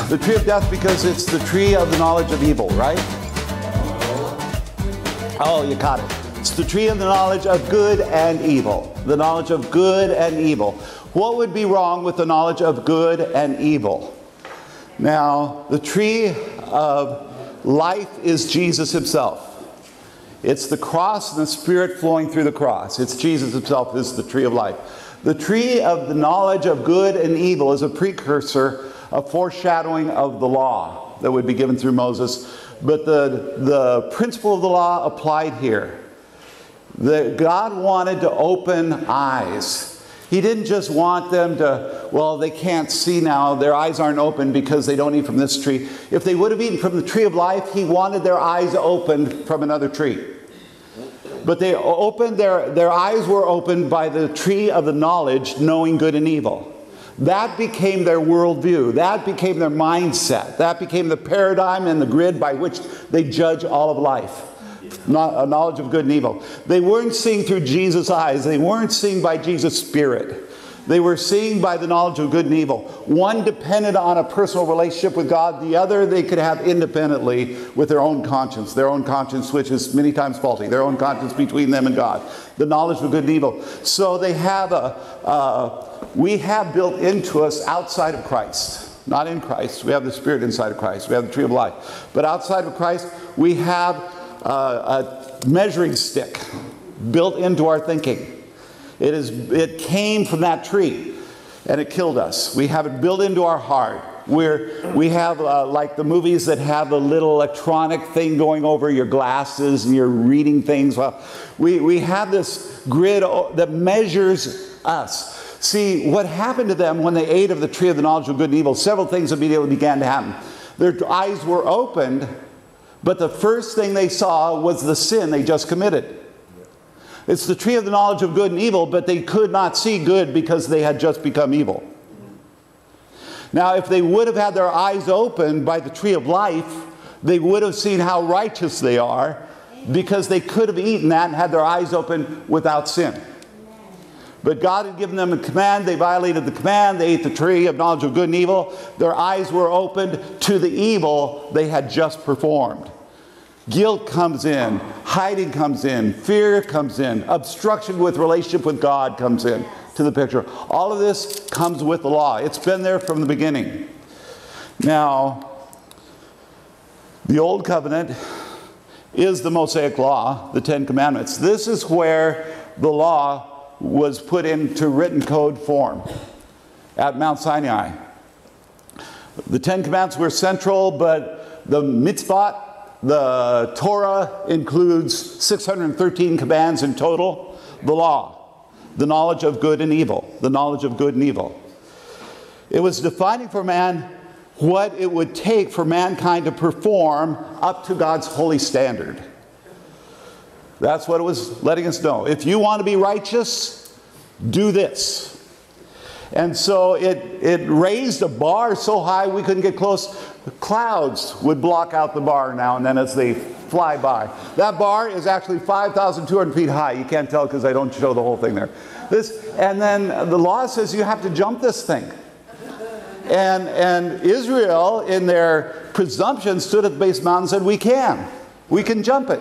The tree of death because it's the tree of the knowledge of evil, right? Oh, you caught it. It's the tree of the knowledge of good and evil. The knowledge of good and evil. What would be wrong with the knowledge of good and evil? Now, the tree of life is Jesus himself. It's the cross and the Spirit flowing through the cross. It's Jesus himself is the tree of life. The tree of the knowledge of good and evil is a precursor, a foreshadowing of the law that would be given through Moses. But the principle of the law applied here. God wanted to open eyes. He didn't just want them to, well, they can't see now. Their eyes aren't open because they don't eat from this tree. If they would have eaten from the tree of life, he wanted their eyes opened from another tree. But they opened, their eyes were opened by the tree of the knowledge, knowing good and evil. That became their worldview. That became their mindset. That became the paradigm and the grid by which they judge all of life. A knowledge of good and evil. They weren't seeing through Jesus' eyes. They weren't seeing by Jesus' Spirit. They were seeing by the knowledge of good and evil. One depended on a personal relationship with God. The other they could have independently with their own conscience. Their own conscience, which is many times faulty. Their own conscience between them and God. The knowledge of good and evil. So they have we have built into us outside of Christ. Not in Christ. We have the Spirit inside of Christ. We have the tree of life. But outside of Christ, we have a measuring stick built into our thinking. It came from that tree and it killed us. We have it built into our heart. We have like the movies that have the little electronic thing going over your glasses and you're reading things. Well, we have this grid that measures us. See, what happened to them when they ate of the tree of the knowledge of good and evil, several things immediately began to happen. Their eyes were opened, but the first thing they saw was the sin they just committed. It's the tree of the knowledge of good and evil, but they could not see good because they had just become evil. Now, if they would have had their eyes opened by the tree of life, they would have seen how righteous they are because they could have eaten that and had their eyes open without sin. But God had given them a command. They violated the command. They ate the tree of knowledge of good and evil. Their eyes were opened to the evil they had just performed. Guilt comes in. Hiding comes in. Fear comes in. Obstruction with relationship with God comes in to the picture. All of this comes with the law. It's been there from the beginning. Now, the Old Covenant is the Mosaic Law, the Ten Commandments. This is where the law was put into written code form at Mount Sinai. The Ten Commandments were central, but the mitzvot, the Torah, includes 613 commands in total. The law, the knowledge of good and evil, the knowledge of good and evil. It was defining for man what it would take for mankind to perform up to God's holy standard. That's what it was letting us know. If you want to be righteous, do this. And so it raised a bar so high we couldn't get close. Clouds would block out the bar now and then as they fly by. That bar is actually 5,200 feet high. You can't tell because I don't show the whole thing there. And then the law says you have to jump this thing. And Israel, in their presumption, stood at the base of the mountain and said, we can jump it.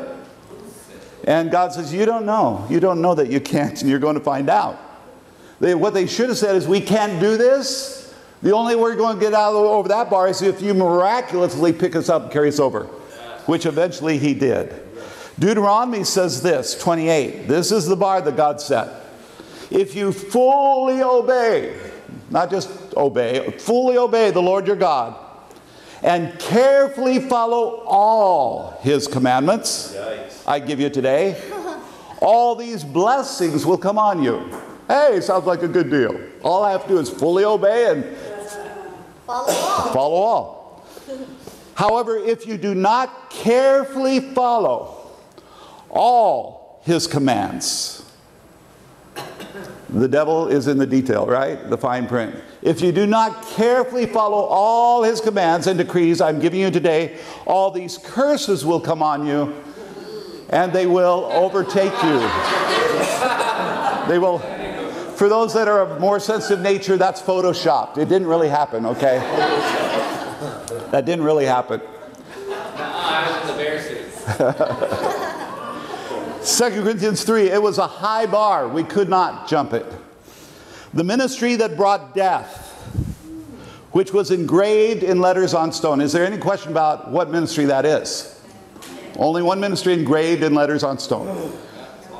And God says, you don't know. You don't know that you can't, and you're going to find out. What they should have said is, we can't do this. The only way we're going to get out over that bar is if you miraculously pick us up and carry us over, which eventually he did. Deuteronomy says this, 28. This is the bar that God set. If you fully obey, not just obey, fully obey the Lord your God, and carefully follow all his commandments I give you today, all these blessings will come on you. Hey, sounds like a good deal. All I have to do is fully obey and follow all. However, if you do not carefully follow all his commands, the devil is in the detail, right? The fine print. If you do not carefully follow all his commands and decrees I'm giving you today, all these curses will come on you, and they will overtake you. They will. For those that are of more sensitive nature, that's photoshopped. It didn't really happen, okay? That didn't really happen. I was in the bear suits. 2 Corinthians 3, it was a high bar. We could not jump it. The ministry that brought death, which was engraved in letters on stone. Is there any question about what ministry that is? Only one ministry engraved in letters on stone.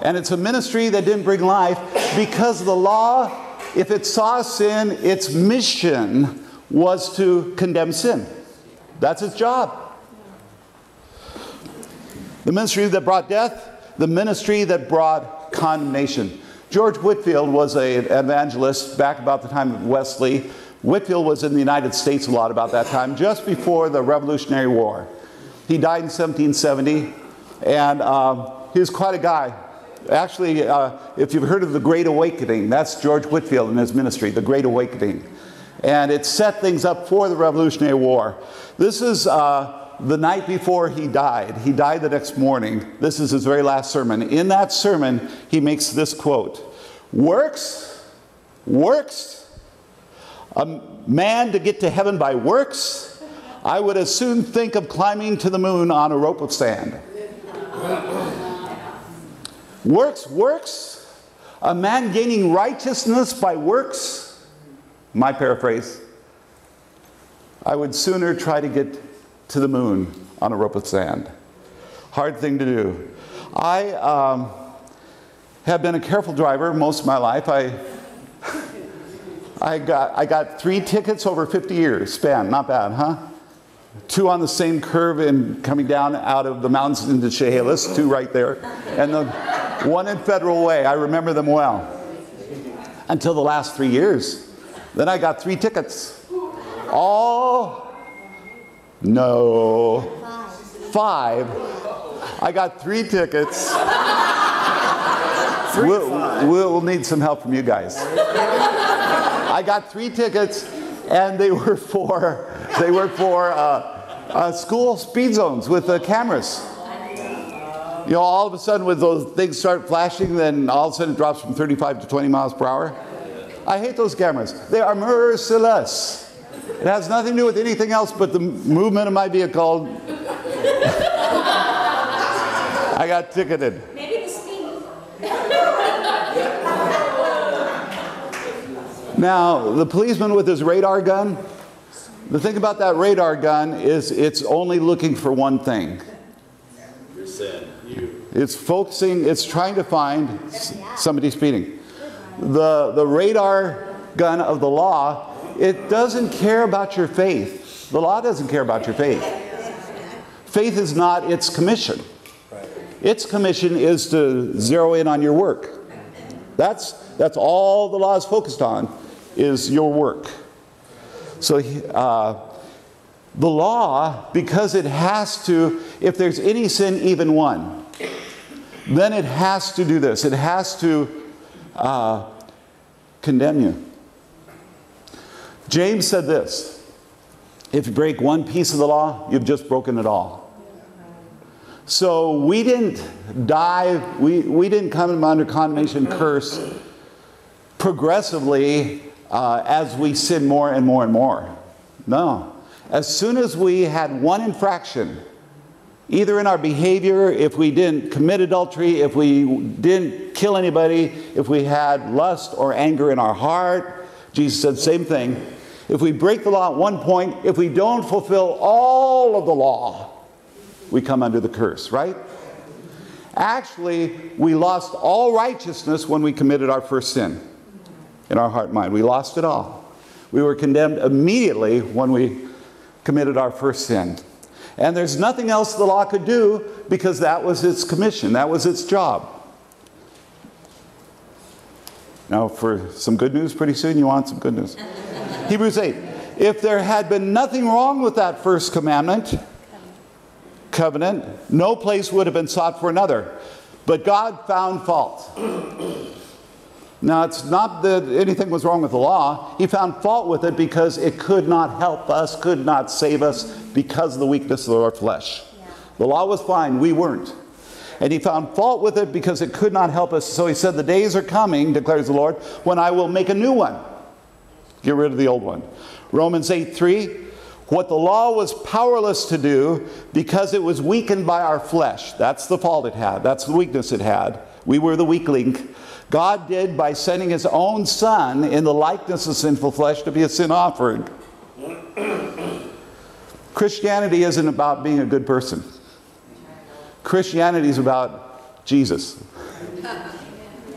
And it's a ministry that didn't bring life because the law, if it saw sin, its mission was to condemn sin. That's its job. The ministry that brought death, the ministry that brought condemnation. George Whitefield was an evangelist back about the time of Wesley. Whitefield was in the United States a lot about that time, just before the Revolutionary War. He died in 1770, and he was quite a guy. Actually, if you've heard of the Great Awakening, that's George Whitefield and his ministry, the Great Awakening. And it set things up for the Revolutionary War. This is the night before he died. He died the next morning. This is his very last sermon. In that sermon, he makes this quote: "Works? A man to get to heaven by works? I would as soon think of climbing to the moon on a rope of sand." Works? A man gaining righteousness by works? My paraphrase: I would sooner try to get to the moon on a rope of sand. Hard thing to do. I have been a careful driver most of my life. I got 3 tickets over 50 years span. Not bad, huh? 2 on the same curve and coming down out of the mountains into Chehalis, 2 right there. And the 1 in Federal Way. I remember them well. Until the last 3 years. Then I got 3 tickets. No. 5. I got 3 tickets. We'll need some help from you guys. I got 3 tickets, and they were for school speed zones with the cameras. You know, all of a sudden, when those things start flashing, then all of a sudden it drops from 35 to 20 miles per hour. I hate those cameras. They are merciless. It has nothing to do with anything else but the movement of my vehicle. I got ticketed. Maybe the speed. Now, the policeman with his radar gun, the thing about that radar gun is it's only looking for one thing. It's focusing, it's trying to find somebody speeding. The radar gun of the law, it doesn't care about your faith. The law doesn't care about your faith. Faith is not its commission. Its commission is to zero in on your work. That's all the law is focused on, is your work. So the law, because it has to, if there's any sin, even one, then it has to do this. It has to condemn you. James said this: if you break one piece of the law, you've just broken it all. So we didn't die, we didn't come under condemnation curse progressively as we sin more and more and more. No. As soon as we had one infraction, either in our behavior, if we didn't commit adultery, if we didn't kill anybody, if we had lust or anger in our heart, Jesus said the same thing. If we break the law at one point, if we don't fulfill all of the law, we come under the curse, right? Actually, we lost all righteousness when we committed our first sin in our heart and mind. We lost it all. We were condemned immediately when we committed our first sin. And there's nothing else the law could do because that was its commission. That was its job. Now, for some good news pretty soon, you want some good news. Hebrews 8. If there had been nothing wrong with that first commandment, covenant, no place would have been sought for another. But God found fault. Now, it's not that anything was wrong with the law. He found fault with it because it could not help us, could not save us because of the weakness of our flesh. Yeah. The law was fine, we weren't. And he found fault with it because it could not help us. So he said, the days are coming, declares the Lord, when I will make a new one. Get rid of the old one. Romans 8:3. what the law was powerless to do because it was weakened by our flesh. That's the fault it had. That's the weakness it had. We were the weak link. God did by sending his own Son in the likeness of sinful flesh to be a sin offering. Christianity isn't about being a good person. Christianity is about Jesus.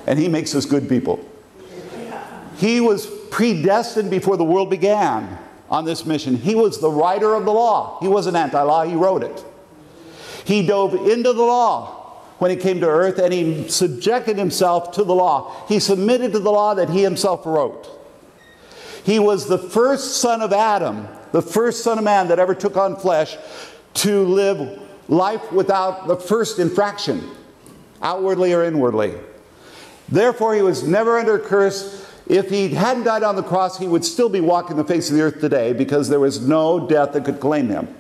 And he makes us good people. He was predestined before the world began on this mission. He was the writer of the law. He wasn't anti-law, he wrote it. He dove into the law when he came to earth, and he subjected himself to the law. He submitted to the law that he himself wrote. He was the first son of Adam, the first son of man that ever took on flesh to live life without the first infraction, outwardly or inwardly. Therefore, he was never under curse. If he hadn't died on the cross, he would still be walking the face of the earth today because there was no death that could claim him.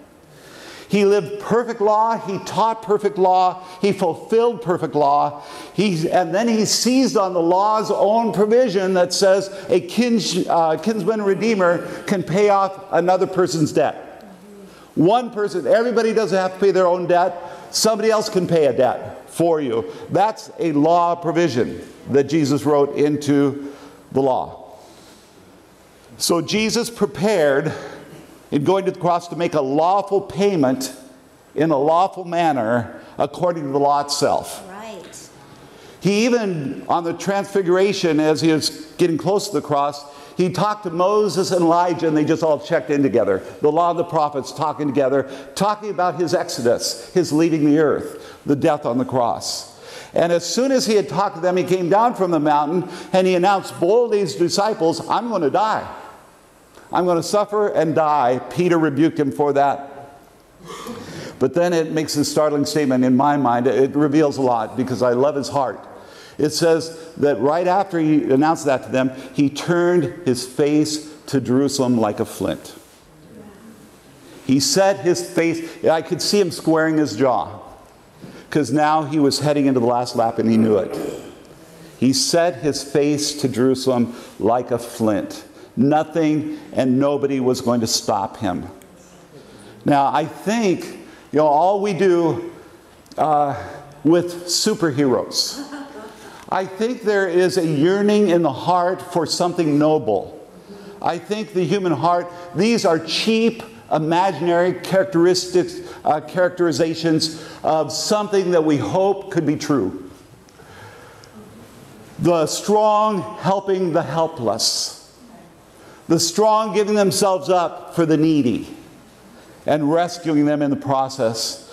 He lived perfect law. He taught perfect law. He fulfilled perfect law. And then he seized on the law's own provision that says a kinsman redeemer can pay off another person's debt. One person, everybody doesn't have to pay their own debt. Somebody else can pay a debt for you. That's a law provision that Jesus wrote into the law. So Jesus prepared in going to the cross to make a lawful payment in a lawful manner according to the law itself. Right. He even, on the transfiguration, as he was getting close to the cross, he talked to Moses and Elijah, and they just all checked in together. The law and the prophets talking together, talking about his exodus, his leaving the earth, the death on the cross. And as soon as he had talked to them, he came down from the mountain, and he announced boldly to his disciples, I'm going to die. I'm going to suffer and die. Peter rebuked him for that. But then it makes a startling statement in my mind. It reveals a lot because I love his heart. It says that right after he announced that to them, he turned his face to Jerusalem like a flint. He set his face, I could see him squaring his jaw because now he was heading into the last lap and he knew it. He set his face to Jerusalem like a flint. Nothing and nobody was going to stop him. Now, I think, all we do with superheroes, I think there is a yearning in the heart for something noble. I think the human heart, these are cheap, imaginary characterizations of something that we hope could be true. The strong helping the helpless. The strong giving themselves up for the needy and rescuing them in the process.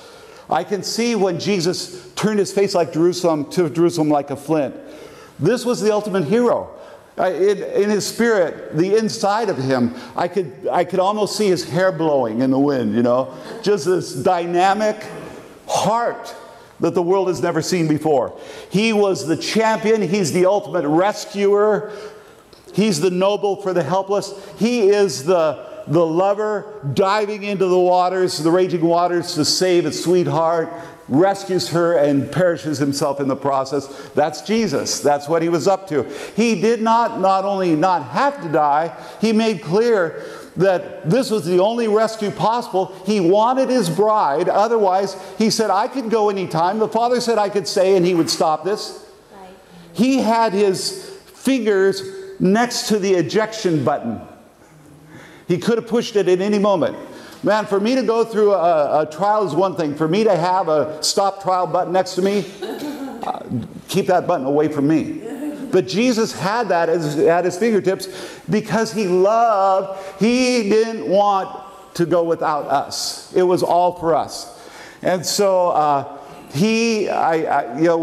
I can see when Jesus turned his face like Jerusalem to Jerusalem like a flint. This was the ultimate hero. In his spirit, the inside of him, I could almost see his hair blowing in the wind, just this dynamic heart that the world has never seen before. He was the champion. He's the ultimate rescuer. He's the noble for the helpless. He is the lover diving into the waters, the raging waters, to save his sweetheart, rescues her and perishes himself in the process. That's Jesus. That's what he was up to. He did not only not have to die, he made clear that this was the only rescue possible. He wanted his bride. Otherwise, he said, I could go anytime. The Father said I could stay and he would stop this. Right. He had his fingers next to the ejection button. He could have pushed it at any moment. Man, for me to go through a trial is one thing. For me to have a stop trial button next to me, keep that button away from me. But Jesus had that at his fingertips because he loved. He didn't want to go without us. It was all for us. And so we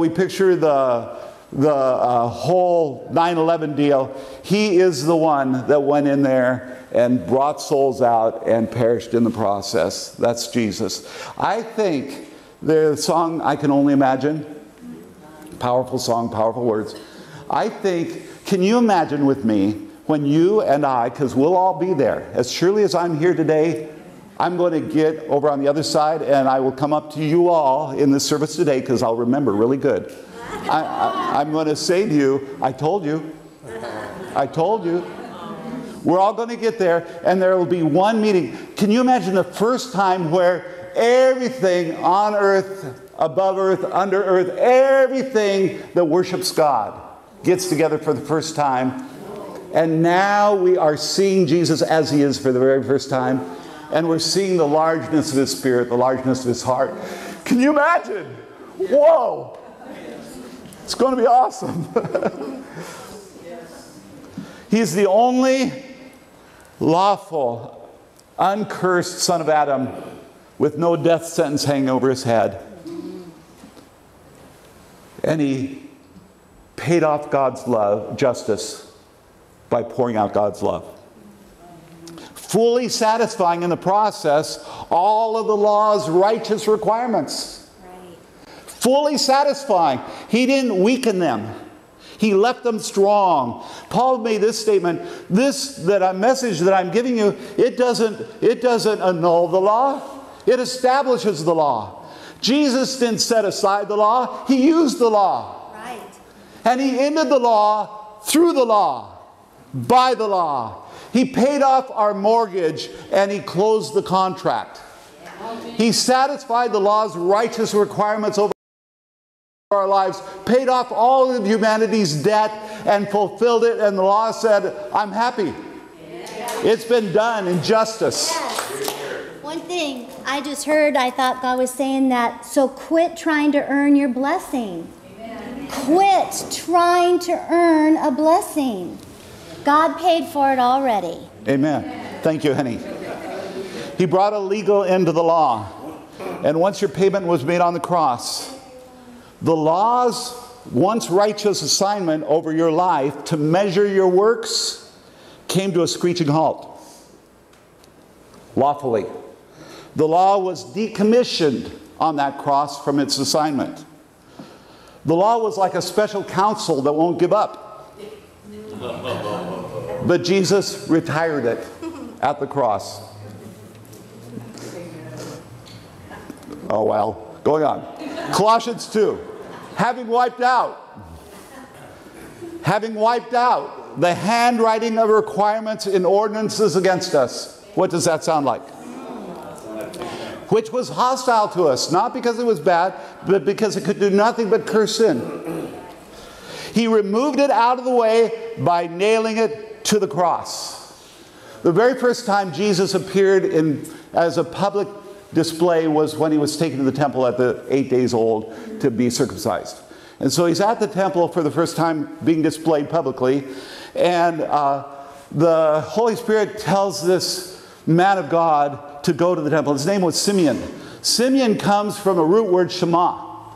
picture the whole 9/11 deal. He is the one that went in there and brought souls out and perished in the process. That's Jesus. I think the song I Can Only Imagine, powerful song, powerful words. I think, can you imagine with me when you and I, because we'll all be there, as surely as I'm here today, I'm going to get over on the other side and I will come up to you all in this service today because I'll remember really good. I'm going to say to you, I told you. I told you. We're all going to get there, and there will be one meeting. Can you imagine the first time where everything on earth, above earth, under earth, everything that worships God gets together for the first time? And now we are seeing Jesus as he is for the very first time. And we're seeing the largeness of his spirit, the largeness of his heart. Can you imagine? Whoa! It's going to be awesome. He's the only lawful, uncursed son of Adam with no death sentence hanging over his head. And he paid off God's love, justice, by pouring out God's love. Fully satisfying in the process all of the law's righteous requirements. Right. Fully satisfying. He didn't weaken them. He left them strong. Paul made this statement, message that I'm giving you, it doesn't annul the law. It establishes the law. Jesus didn't set aside the law. He used the law. Right. And he ended the law through the law, by the law. He paid off our mortgage and he closed the contract. He satisfied the law's righteous requirements over our lives, paid off all of humanity's debt and fulfilled it, and the law said, I'm happy. It's been done in justice. Yes. One thing I just heard, I thought God was saying that, so quit trying to earn your blessing. Amen. Quit trying to earn a blessing. God paid for it already. Amen. Thank you, honey. He brought a legal end to the law. And once your payment was made on the cross, the law's once righteous assignment over your life to measure your works came to a screeching halt. Lawfully. The law was decommissioned on that cross from its assignment. The law was like a special counsel that won't give up. But Jesus retired it at the cross. Oh, well, going on. Colossians 2. Having wiped out the handwriting of requirements in ordinances against us. What does that sound like? Which was hostile to us, not because it was bad, but because it could do nothing but curse sin. He removed it out of the way by nailing it to the cross. The very first time Jesus appeared as a public display was when he was taken to the temple at the 8 days old to be circumcised. And so he's at the temple for the first time being displayed publicly. And the Holy Spirit tells this man of God to go to the temple. His name was Simeon. Simeon comes from a root word, Shema.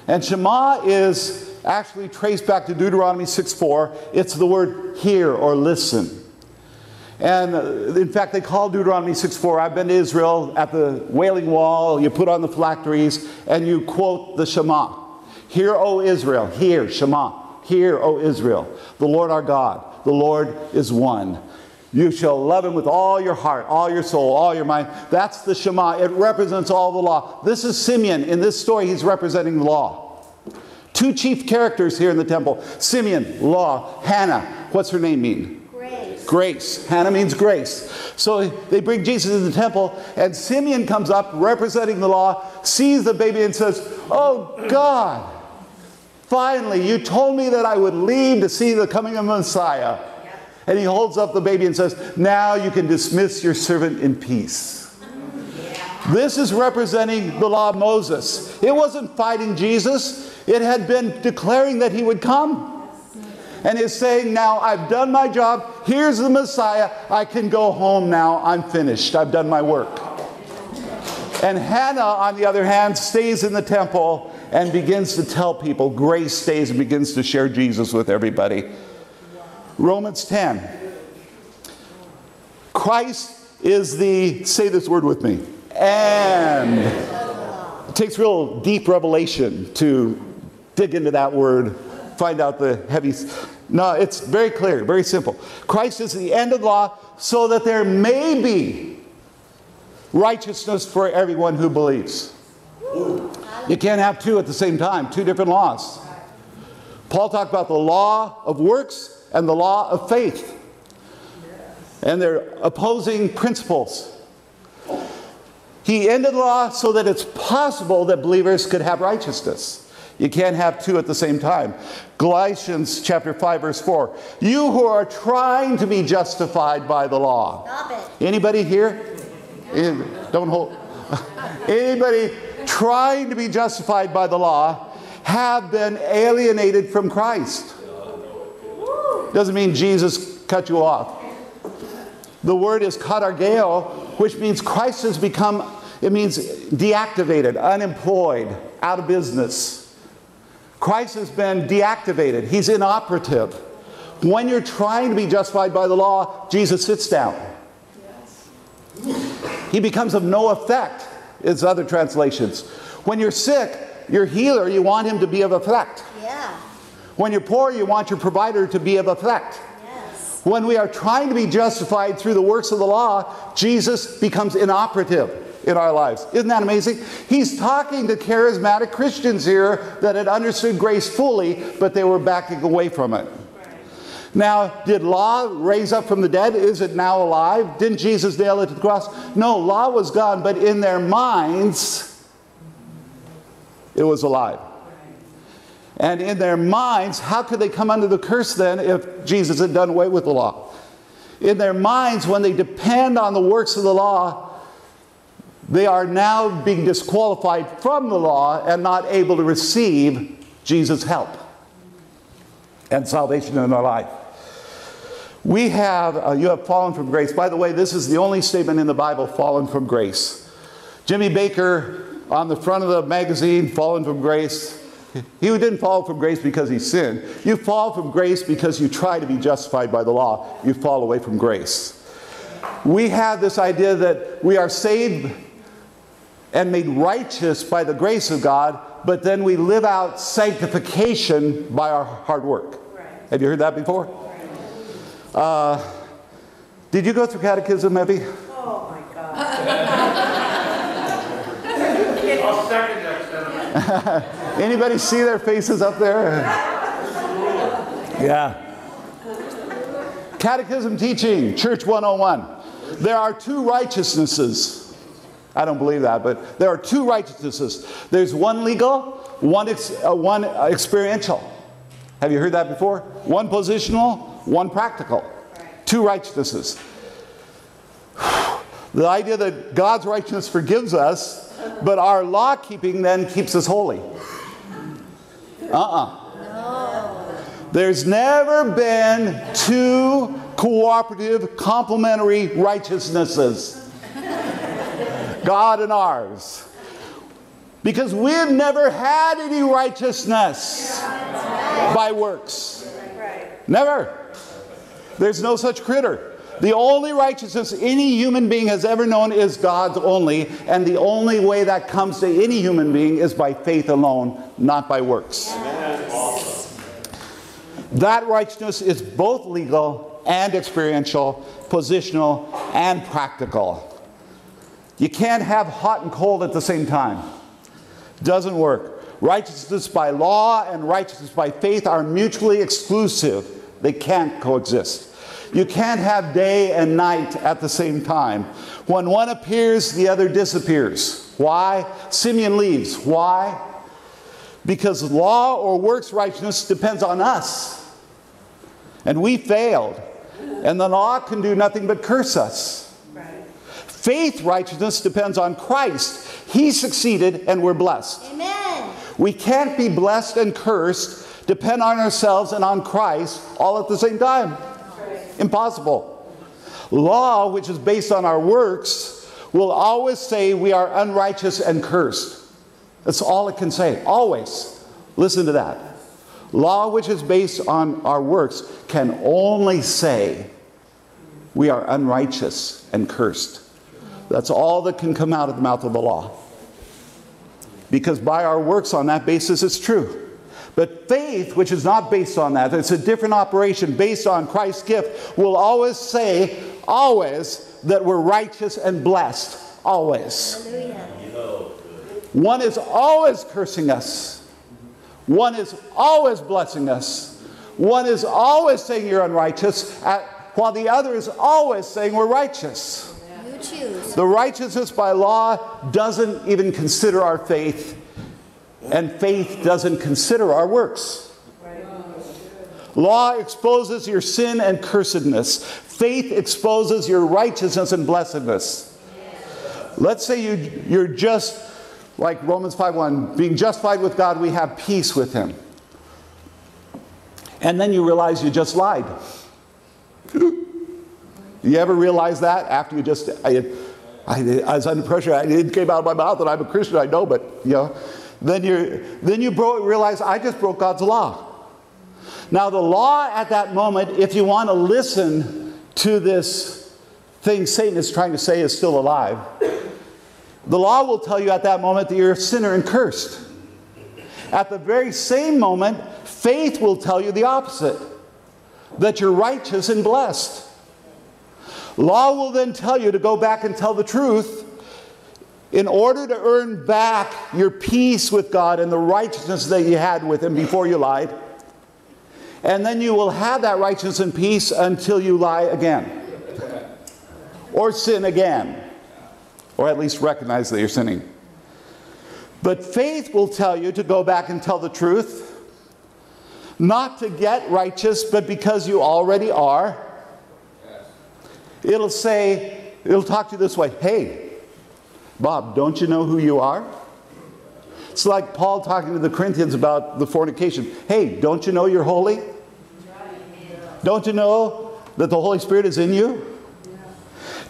And Shema is actually traced back to Deuteronomy 6:4. It's the word hear or listen. And in fact, they call Deuteronomy 6:4, I've been to Israel at the Wailing Wall, you put on the phylacteries, and you quote the Shema. Hear, O Israel, hear, Shema. Hear, O Israel, the Lord our God, the Lord is one. You shall love him with all your heart, all your soul, all your mind. That's the Shema. It represents all the law. This is Simeon. In this story, he's representing the law. Two chief characters here in the temple. Simeon, law. Hannah, what's her name mean? Grace. Grace. Hannah means grace. So they bring Jesus in the temple, and Simeon comes up representing the law, sees the baby and says, oh God, finally, you told me that I would leave to see the coming of Messiah. And he holds up the baby and says, now you can dismiss your servant in peace. This is representing the law of Moses. It wasn't fighting Jesus. It had been declaring that he would come. And is saying, now I've done my job. Here's the Messiah. I can go home now. I'm finished. I've done my work. And Hannah, on the other hand, stays in the temple and begins to tell people. Grace stays and begins to share Jesus with everybody. Romans 10. Christ is the, say this word with me, and. It takes real deep revelation to dig into that word, find out the heavy. No, it's very clear, very simple. Christ is the end of the law so that there may be righteousness for everyone who believes. You can't have two at the same time, two different laws. Paul talked about the law of works and the law of faith. And they're opposing principles. He ended the law so that it's possible that believers could have righteousness. You can't have two at the same time. Galatians chapter 5, verse 4. You who are trying to be justified by the law. Stop it. Anybody here? Don't hold. Anybody trying to be justified by the law have been alienated from Christ. Doesn't mean Jesus cut you off. The word is katargeo, which means Christ has become, it means deactivated, unemployed, out of business. Christ has been deactivated. He's inoperative. When you're trying to be justified by the law, Jesus sits down. He becomes of no effect, is other translations. When you're sick, your healer, you want him to be of effect. Yeah. When you're poor, you want your provider to be of effect. Yes. When we are trying to be justified through the works of the law, Jesus becomes inoperative in our lives. Isn't that amazing? He's talking to charismatic Christians here that had understood grace fully, but they were backing away from it. Now, did law raise up from the dead? Is it now alive? Didn't Jesus nail it to the cross? No, law was gone, but in their minds, it was alive. And in their minds, how could they come under the curse then if Jesus had done away with the law? In their minds, when they depend on the works of the law, they are now being disqualified from the law and not able to receive Jesus' help and salvation in their life. We have, you have fallen from grace. By the way, this is the only statement in the Bible, fallen from grace. Jimmy Baker, on the front of the magazine, fallen from grace. He didn't fall from grace because he sinned. You fall from grace because you try to be justified by the law. You fall away from grace. We have this idea that we are saved and made righteous by the grace of God, but then we live out sanctification by our hard work. Right. Have you heard that before? Right. Did you go through catechism, Evie? Oh my God. I'll second that sentiment. Anybody see their faces up there? Yeah. Catechism teaching, Church 101. There are two righteousnesses. I don't believe that, but there are two righteousnesses. There's one legal, one experiential. Have you heard that before? One positional, one practical. Two righteousnesses. The idea that God's righteousness forgives us, but our law keeping then keeps us holy. No. There's never been two cooperative, complementary righteousnesses. God and ours. Because we've never had any righteousness by works. Never. There's no such critter. The only righteousness any human being has ever known is God's only, and the only way that comes to any human being is by faith alone, not by works. That righteousness is both legal and experiential, positional and practical. You can't have hot and cold at the same time. Doesn't work. Righteousness by law and righteousness by faith are mutually exclusive. They can't coexist. You can't have day and night at the same time. When one appears, the other disappears. Why? Simeon leaves. Why? Because law or works righteousness depends on us. And we failed. And the law can do nothing but curse us. Faith righteousness depends on Christ. He succeeded and we're blessed. Amen. We can't be blessed and cursed, depend on ourselves and on Christ all at the same time. Impossible. Law, which is based on our works, will always say we are unrighteous and cursed. That's all it can say. Always. Listen to that. Law, which is based on our works, can only say we are unrighteous and cursed. That's all that can come out of the mouth of the law. Because by our works on that basis, it's true. But faith, which is not based on that, it's a different operation based on Christ's gift, will always say, always, that we're righteous and blessed. Always. Hallelujah. One is always cursing us. One is always blessing us. One is always saying you're unrighteous. while the other is always saying we're righteous. You choose. The righteousness by law doesn't even consider our faith, and faith doesn't consider our works. Law exposes your sin and cursedness. Faith exposes your righteousness and blessedness. Let's say you're just, like Romans 5:1, being justified with God, we have peace with Him. And then you realize you just lied. You ever realize that after you just, I was under pressure, it came out of my mouth that I'm a Christian, I know, but, you know, then you realize I just broke God's law. Now the law at that moment, if you want to listen to this thing Satan is trying to say is still alive, the law will tell you at that moment that you're a sinner and cursed. At the very same moment, faith will tell you the opposite, that you're righteous and blessed. Law will then tell you to go back and tell the truth in order to earn back your peace with God and the righteousness that you had with Him before you lied. And then you will have that righteousness and peace until you lie again. Or sin again. Or at least recognize that you're sinning. But faith will tell you to go back and tell the truth. Not to get righteous, but because you already are. It'll talk to you this way. Hey, Bob, don't you know who you are? It's like Paul talking to the Corinthians about the fornication. Hey, don't you know you're holy? Don't you know that the Holy Spirit is in you?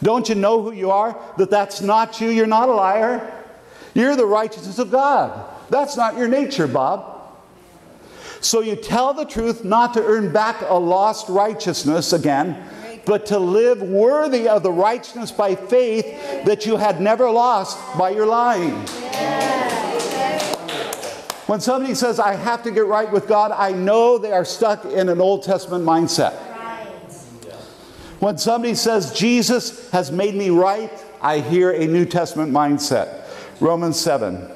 Don't you know who you are? That that's not you? You're not a liar. You're the righteousness of God. That's not your nature, Bob. So you tell the truth not to earn back a lost righteousness again, but to live worthy of the righteousness by faith that you had never lost by your lying. When somebody says, I have to get right with God, I know they are stuck in an Old Testament mindset. When somebody says, Jesus has made me right, I hear a New Testament mindset. Romans 7.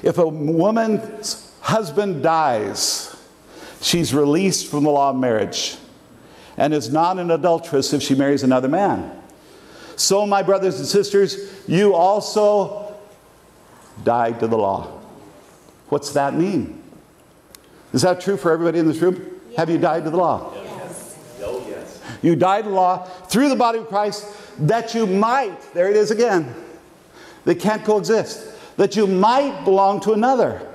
If a woman's husband dies, she's released from the law of marriage and is not an adulteress if she marries another man. So, my brothers and sisters, you also died to the law. What's that mean? Is that true for everybody in this room? Yes. Have you died to the law? Yes. Oh, yes. You died to the law through the body of Christ that you might, there it is again, they can't coexist, that you might belong to another.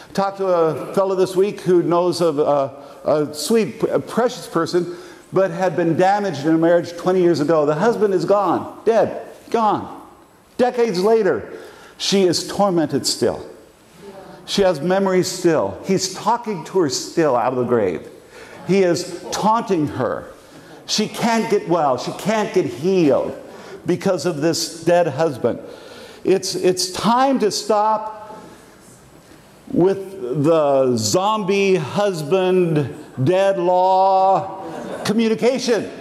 I talked to a fellow this week who knows of a sweet, precious person, but had been damaged in a marriage 20 years ago. The husband is gone, dead, gone. Decades later, she is tormented still. She has memories still. He's talking to her still out of the grave. He is taunting her. She can't get well. She can't get healed because of this dead husband. It's time to stop with the zombie husband, dead law communication.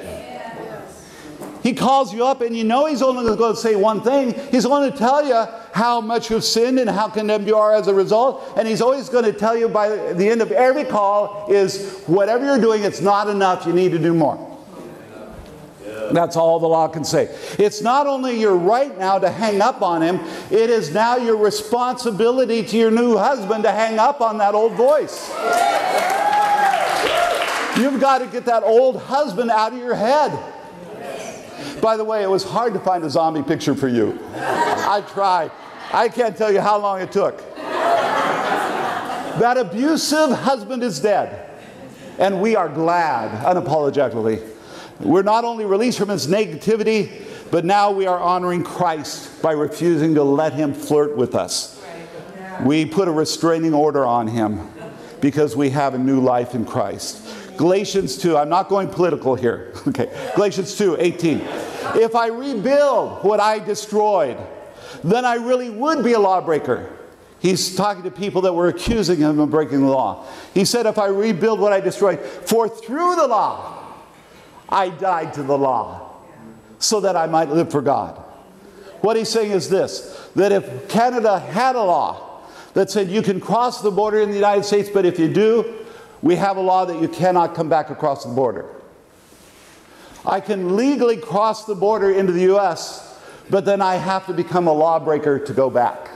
He calls you up and you know he's only going to say one thing. He's going to tell you how much you've sinned and how condemned you are as a result. And he's always going to tell you by the end of every call is whatever you're doing, it's not enough. You need to do more. That's all the law can say. It's not only your right now to hang up on him, it is now your responsibility to your new husband to hang up on that old voice. You've got to get that old husband out of your head. By the way, it was hard to find a zombie picture for you. I tried. I can't tell you how long it took. That abusive husband is dead. And we are glad, unapologetically. We're not only released from his negativity, but now we are honoring Christ by refusing to let him flirt with us. We put a restraining order on him because we have a new life in Christ. Galatians 2, I'm not going political here. Okay, Galatians 2:18. If I rebuild what I destroyed, then I really would be a lawbreaker. He's talking to people that were accusing him of breaking the law. He said, if I rebuild what I destroyed, for through the law, I died to the law, so that I might live for God. What he's saying is this, that if Canada had a law that said you can cross the border in the United States, but if you do, we have a law that you cannot come back across the border. I can legally cross the border into the U.S., but then I have to become a lawbreaker to go back.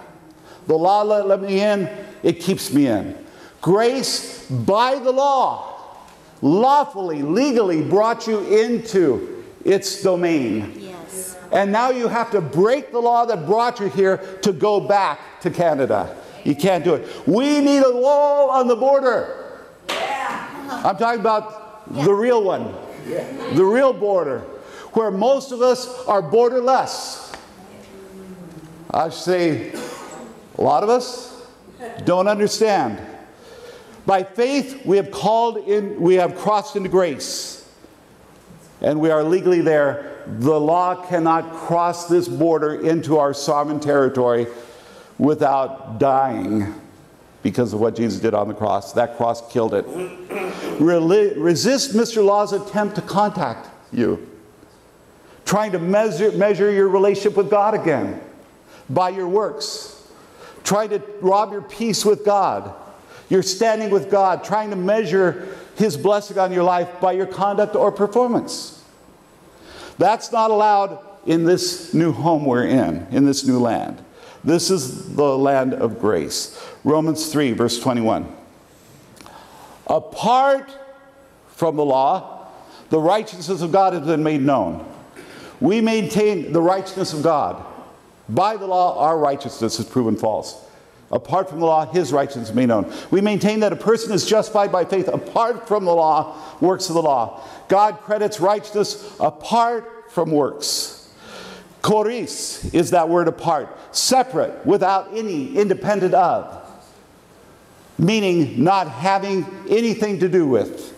The law let me in, it keeps me in. Grace, by the law, lawfully, legally brought you into its domain. Yes. And now you have to break the law that brought you here to go back to Canada. You can't do it. We need a wall on the border. Yeah. I'm talking about the real one. The real border. Where most of us are borderless. I say, a lot of us don't understand. By faith, we have crossed into grace. And we are legally there. The law cannot cross this border into our sovereign territory without dying because of what Jesus did on the cross. That cross killed it. Resist Mr. Law's attempt to contact you. Trying to measure your relationship with God again by your works. Trying to rob your peace with God. Your standing with God. Trying to measure His blessing on your life by your conduct or performance. That's not allowed in this new home we're in this new land. This is the land of grace. Romans 3, verse 21. Apart from the law, the righteousness of God has been made known. We maintain the righteousness of God. By the law, our righteousness is proven false. Apart from the law, His righteousness is made known. We maintain that a person is justified by faith apart from the law, works of the law. God credits righteousness apart from works. Choris is that word apart. Separate, without any, independent of. Meaning not having anything to do with.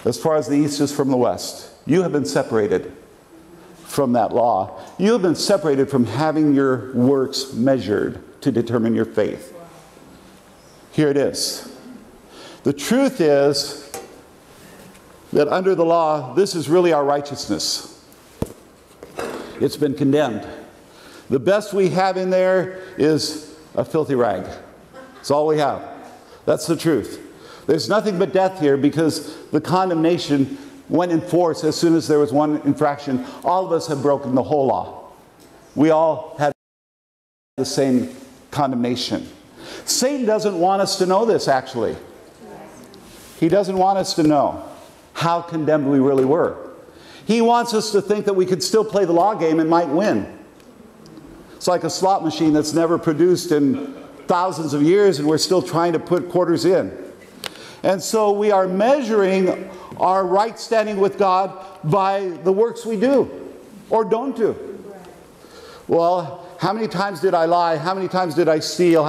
As far as the east is from the west. You have been separated from that law. You have been separated from having your works measured to determine your faith. Here it is. The truth is that under the law, this is really our righteousness. It's been condemned. The best we have in there is a filthy rag. That's all we have. That's the truth. There's nothing but death here because the condemnation went in force as soon as there was one infraction. All of us have broken the whole law. We all had the same condemnation. Satan doesn't want us to know this, actually. He doesn't want us to know how condemned we really were. He wants us to think that we could still play the law game and might win. It's like a slot machine that's never produced in thousands of years, and we're still trying to put quarters in. And so we are measuring our right standing with God by the works we do or don't do. Well, how many times did I lie? How many times did I steal?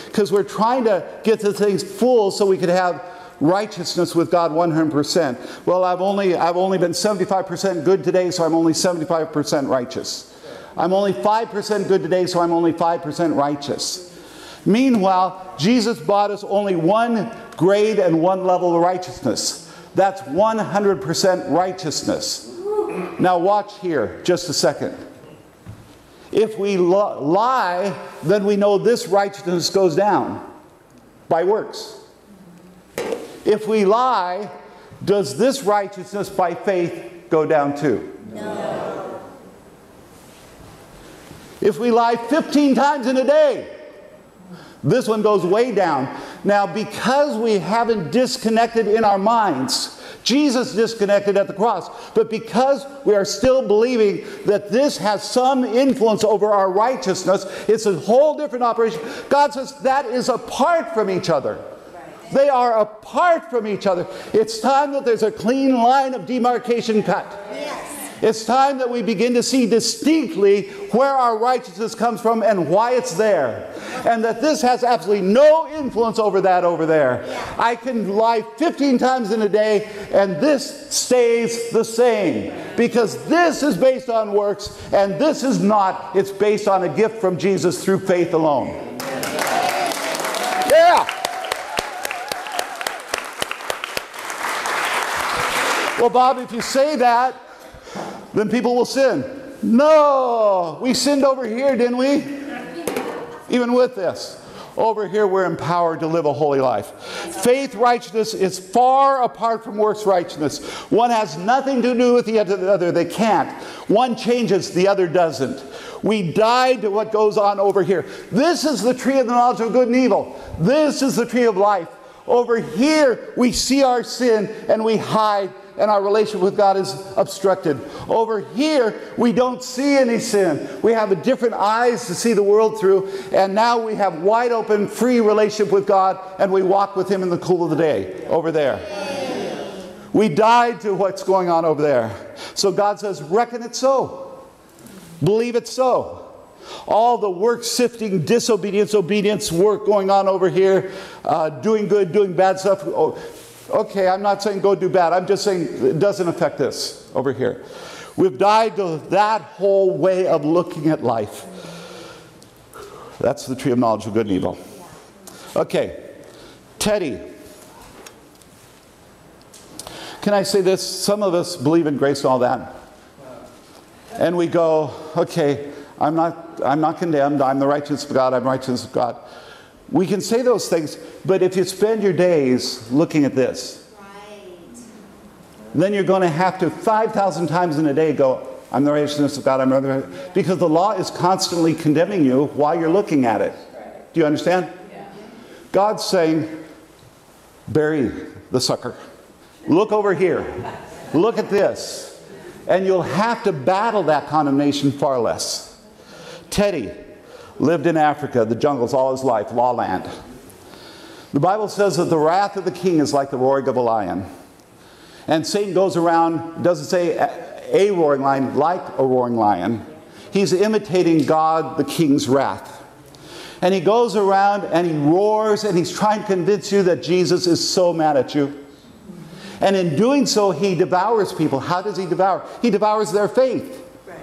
Because we're trying to get the things full so we could have righteousness with God 100%. Well, I've only been 75% good today, so I'm only 75% righteous. I'm only 5% good today, so I'm only 5% righteous. Meanwhile, Jesus bought us only one grade and one level of righteousness. That's 100% righteousness. Now watch here, just a second. If we lie, then we know this righteousness goes down by works. If we lie, does this righteousness by faith go down too? No. If we lie 15 times in a day, this one goes way down. Now, because we haven't disconnected in our minds, Jesus disconnected at the cross, but because we are still believing that this has some influence over our righteousness, it's a whole different operation. God says that is apart from each other. They are apart from each other. It's time that there's a clean line of demarcation cut. Yes. It's time that we begin to see distinctly where our righteousness comes from and why it's there. And that this has absolutely no influence over that over there. I can lie 15 times in a day and this stays the same. Because this is based on works and this is not. It's based on a gift from Jesus through faith alone. Yeah! Well, Bob, if you say that, then people will sin. No, we sinned over here, didn't we? Even with this. Over here, we're empowered to live a holy life. Faith righteousness is far apart from works righteousness. One has nothing to do with the other. They can't. One changes, the other doesn't. We died to what goes on over here. This is the tree of the knowledge of good and evil. This is the tree of life. Over here, we see our sin and we hide, and our relationship with God is obstructed. Over here, we don't see any sin. We have a different eyes to see the world through, and now we have wide open, free relationship with God, and we walk with Him in the cool of the day over there. We died to what's going on over there. So God says, reckon it so. Believe it so. All the work sifting, disobedience, obedience work going on over here, doing good, doing bad stuff. Oh, okay, I'm not saying go do bad. I'm just saying it doesn't affect this over here. We've died to that whole way of looking at life. That's the tree of knowledge of good and evil. Okay, Teddy. Can I say this? Some of us believe in grace and all that. And we go, okay, I'm not condemned. I'm the righteousness of God. I'm the righteousness of God. We can say those things, but if you spend your days looking at this, then you're going to have to 5,000 times in a day go, I'm the righteousness of God. I'm the righteousness, because the law is constantly condemning you while you're looking at it. Do you understand? Yeah. God's saying, bury the sucker. Look over here. Look at this. And you'll have to battle that condemnation far less. Teddy lived in Africa, the jungles all his life, law land. The Bible says that the wrath of the king is like the roaring of a lion. And Satan goes around, doesn't say a roaring lion, like a roaring lion. He's imitating God, the king's wrath. And he goes around and he roars and he's trying to convince you that Jesus is so mad at you. And in doing so, he devours people. How does he devour? He devours their faith. Right.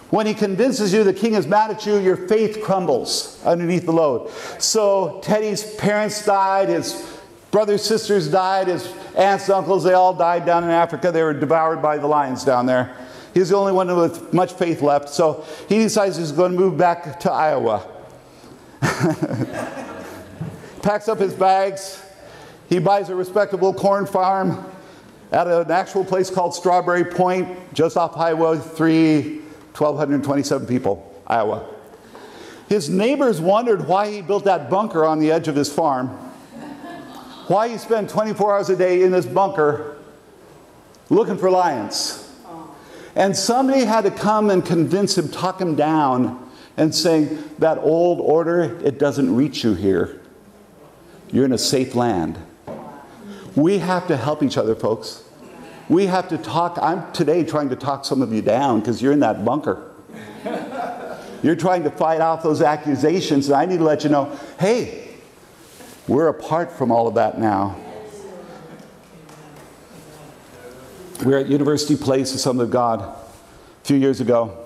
When he convinces you the king is mad at you, your faith crumbles underneath the load. So Teddy's parents died, his brothers, sisters died, his aunts, uncles, they all died down in Africa. They were devoured by the lions down there. He's the only one with much faith left. So he decides he's going to move back to Iowa. Packs up his bags. He buys a respectable corn farm at an actual place called Strawberry Point, just off Highway 3, 1,227 people, Iowa. His neighbors wondered why he built that bunker on the edge of his farm, why he spent 24 hours a day in this bunker looking for lions. And somebody had to come and convince him, talk him down, and saying, that old order, it doesn't reach you here. You're in a safe land. We have to help each other, folks. We have to talk. I'm today trying to talk some of you down because you're in that bunker. You're trying to fight off those accusations, and I need to let you know, hey, we're apart from all of that now. We were at University Place, Assembly of God, a few years ago.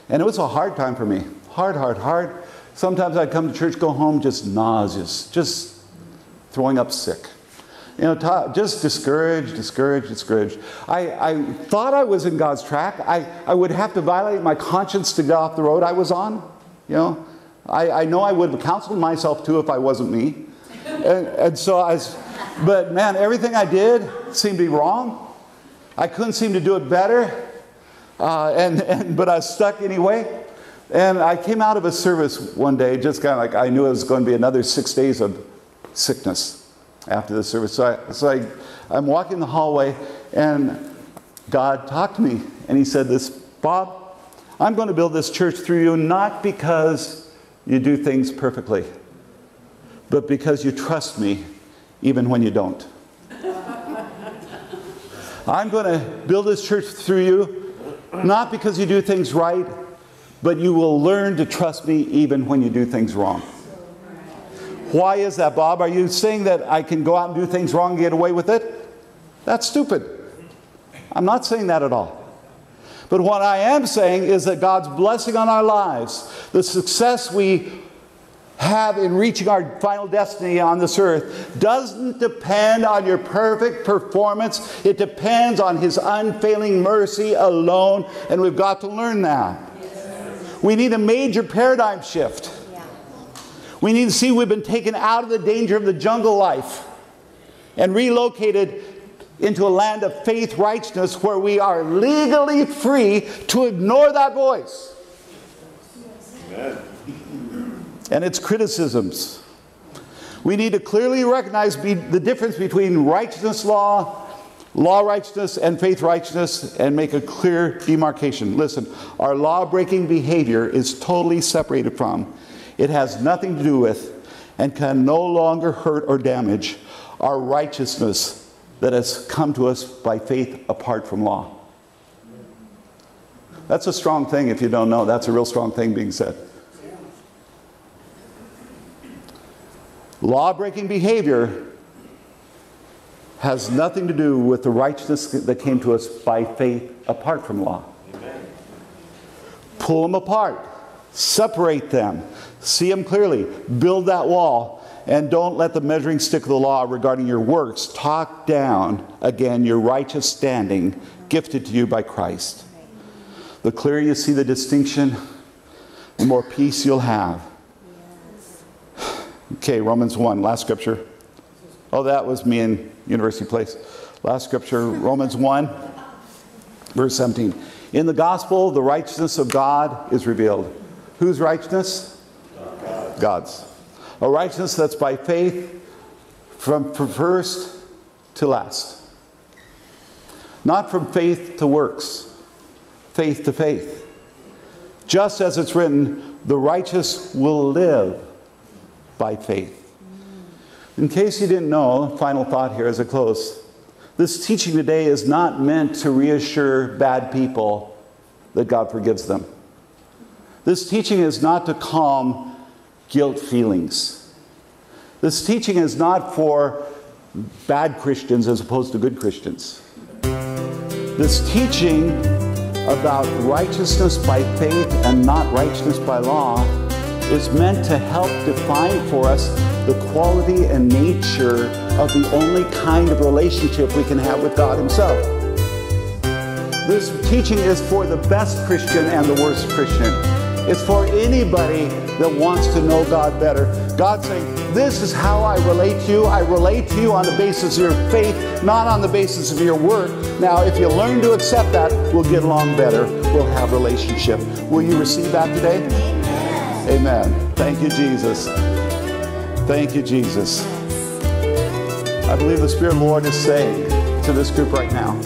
And it was a hard time for me. Hard. Sometimes I'd come to church, go home, just nauseous, just throwing up sick. You know, just discouraged. I thought I was in God's track. I would have to violate my conscience to get off the road I was on. You know, I know I would have counseled myself too if I wasn't me. And so but man, everything I did seemed to be wrong. I couldn't seem to do it better. But I was stuck anyway. And I came out of a service one day, just kind of like I knew it was going to be another 6 days of sickness after the service. So I'm walking the hallway, and God talked to me, and He said this, Bob, I'm going to build this church through you, not because you do things perfectly, but because you trust me even when you don't. I'm going to build this church through you, not because you do things right, but you will learn to trust me even when you do things wrong. Why is that, Bob? Are you saying that I can go out and do things wrong and get away with it? That's stupid. I'm not saying that at all. But what I am saying is that God's blessing on our lives, the success we have in reaching our final destiny on this earth, doesn't depend on your perfect performance. It depends on His unfailing mercy alone, and we've got to learn that. We need a major paradigm shift. We need to see we've been taken out of the danger of the jungle life and relocated into a land of faith righteousness where we are legally free to ignore that voice. Amen. And its criticisms. We need to clearly recognize the difference between righteousness law, law righteousness, and faith righteousness, and make a clear demarcation. Listen, our law-breaking behavior is totally separated from, it has nothing to do with, and can no longer hurt or damage our righteousness that has come to us by faith apart from law. That's a strong thing if you don't know. That's a real strong thing being said. Law-breaking behavior has nothing to do with the righteousness that came to us by faith apart from law. Amen. Pull them apart. Separate them. See them clearly. Build that wall. And don't let the measuring stick of the law regarding your works talk down, again, your righteous standing gifted to you by Christ. The clearer you see the distinction, the more peace you'll have. Okay, Romans 1, last scripture. Oh, that was me in University Place. Last scripture, Romans 1, verse 17. In the gospel, the righteousness of God is revealed. Whose righteousness? God's. A righteousness that's by faith from first to last. Not from faith to works. Faith to faith. Just as it's written, the righteous will live by faith. In case you didn't know, final thought here as I close. This teaching today is not meant to reassure bad people that God forgives them. This teaching is not to calm guilt feelings. This teaching is not for bad Christians as opposed to good Christians. This teaching about righteousness by faith and not righteousness by law is meant to help define for us the quality and nature of the only kind of relationship we can have with God Himself. This teaching is for the best Christian and the worst Christian. It's for anybody that wants to know God better. God's saying, this is how I relate to you. I relate to you on the basis of your faith, not on the basis of your work. Now, if you learn to accept that, we'll get along better. We'll have relationship. Will you receive that today? Amen. Thank you, Jesus. Thank you, Jesus. I believe the Spirit of the Lord is saying to this group right now,